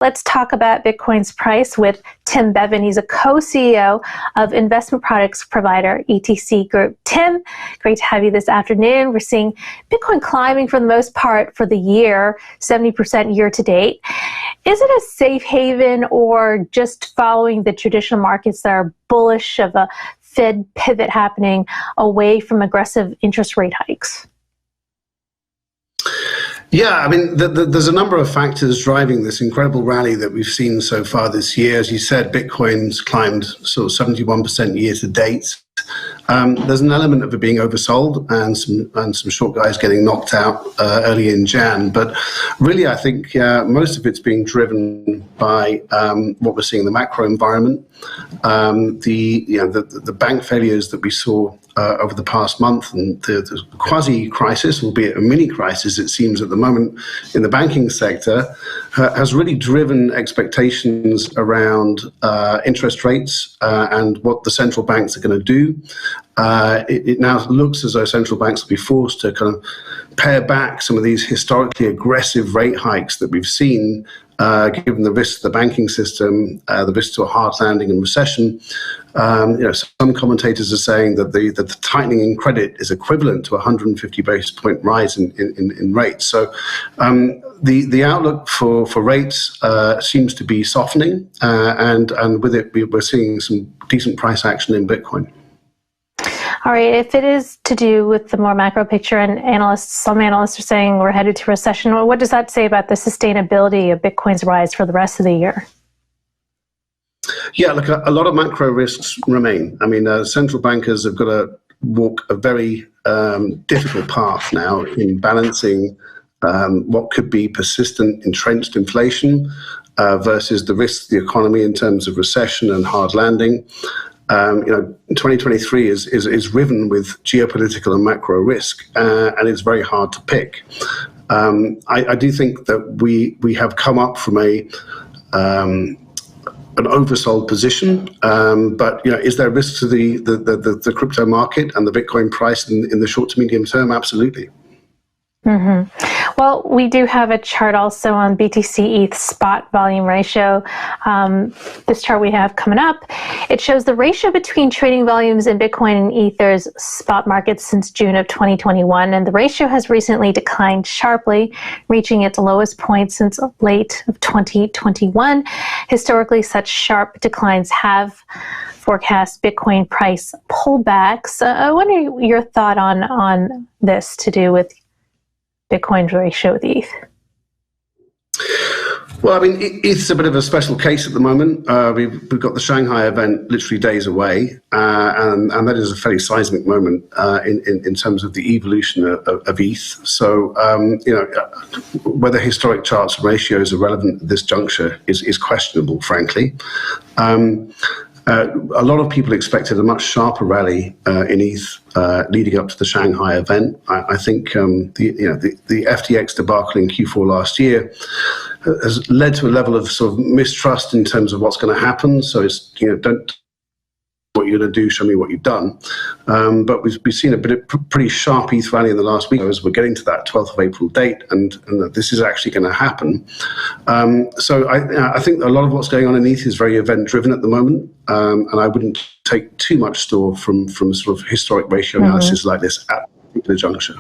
Let's talk about Bitcoin's price with Tim Bevan. He's a co-CEO of investment products provider ETC Group. Tim, great to have you this afternoon. We're seeing Bitcoin climbing for the most part for the year, 70% year to date. Is it a safe haven or just following the traditional markets that are bullish of a Fed pivot happening away from aggressive interest rate hikes? Yeah, I mean, there's a number of factors driving this incredible rally that we've seen so far this year. As you said, Bitcoin's climbed sort of 71% year to date. There's an element of it being oversold and some short guys getting knocked out early in Jan. But really, I think most of it's being driven by what we're seeing in the macro environment. The bank failures that we saw over the past month, and the quasi-crisis, albeit a mini-crisis, it seems at the moment in the banking sector, has really driven expectations around interest rates and what the central banks are going to do. It now looks as though central banks will be forced to kind of pare back some of these historically aggressive rate hikes that we've seen, given the risks to the banking system, the risk to a hard landing and recession. Some commentators are saying that the tightening in credit is equivalent to a 150 basis point rise in rates. So the outlook for rates seems to be softening, and with it, we're seeing some decent price action in Bitcoin. All right, if it is to do with the more macro picture, and some analysts are saying we're headed to recession, what does that say about the sustainability of Bitcoin's rise for the rest of the year? Yeah, look, a lot of macro risks remain. I mean, central bankers have got to walk a very difficult path now in balancing what could be persistent, entrenched inflation versus the risks to the economy in terms of recession and hard landing. 2023 is riven with geopolitical and macro risk, and it's very hard to pick. I do think that we have come up from an oversold position, but is there a risk to the crypto market and the Bitcoin price in the short to medium term? Absolutely. Mm-hmm. Well, we do have a chart also on BTC ETH spot volume ratio. This chart we have coming up, it shows the ratio between trading volumes in Bitcoin and Ether's spot markets since June of 2021, and the ratio has recently declined sharply, reaching its lowest point since late of 2021. Historically, such sharp declines have forecast Bitcoin price pullbacks. I wonder your thought on this to do with Bitcoin's ratio with ETH. Well, I mean, ETH's a bit of a special case at the moment. We've got the Shanghai event literally days away, and that is a fairly seismic moment in terms of the evolution of ETH. So, whether historic charts and ratios are relevant at this juncture is questionable, frankly. A lot of people expected a much sharper rally in ETH leading up to the Shanghai event. I think the FTX debacle in Q4 last year has led to a level of sort of mistrust in terms of what's going to happen. So it's don't what you're going to do, show me what you've done. But we've seen a pretty sharp ETH rally in the last week as we're getting to that 12th of April date, and this is actually going to happen. So I think a lot of what's going on in ETH is very event-driven at the moment, and I wouldn't take too much store from sort of historic ratio analysis like this at a particular juncture.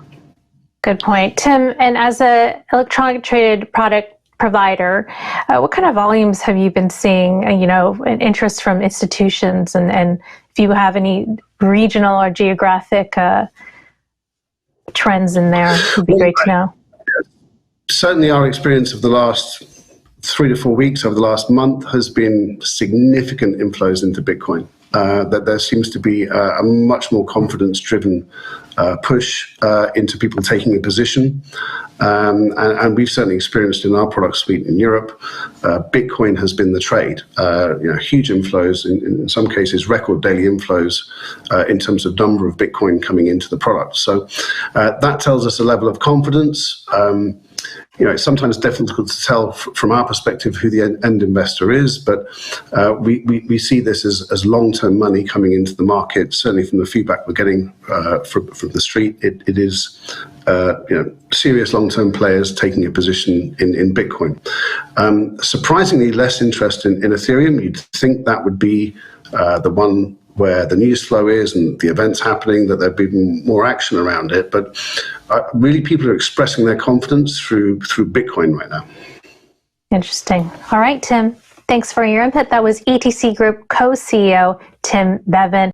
Good point. Tim, and as an electronic traded product provider, what kind of volumes have you been seeing, an interest from institutions, and if you have any regional or geographic trends in there, it would be great to know. Certainly our experience of the last 3 to 4 weeks, over the last month, has been significant inflows into Bitcoin. That there seems to be a much more confidence-driven push into people taking a position. And we've certainly experienced in our product suite in Europe, Bitcoin has been the trade. Huge inflows, in some cases record daily inflows in terms of number of Bitcoin coming into the product. So that tells us a level of confidence. It's sometimes difficult to tell from our perspective who the end investor is, but we see this as long-term money coming into the market. Certainly from the feedback we're getting from the street, it is serious long-term players taking a position in Bitcoin. Surprisingly less interest in Ethereum. You'd think that would be the one where the news flow is and the events happening, that there'd be more action around it. But really, people are expressing their confidence through Bitcoin right now. Interesting. All right, Tim. Thanks for your input. That was ETC Group co-CEO Tim Bevan.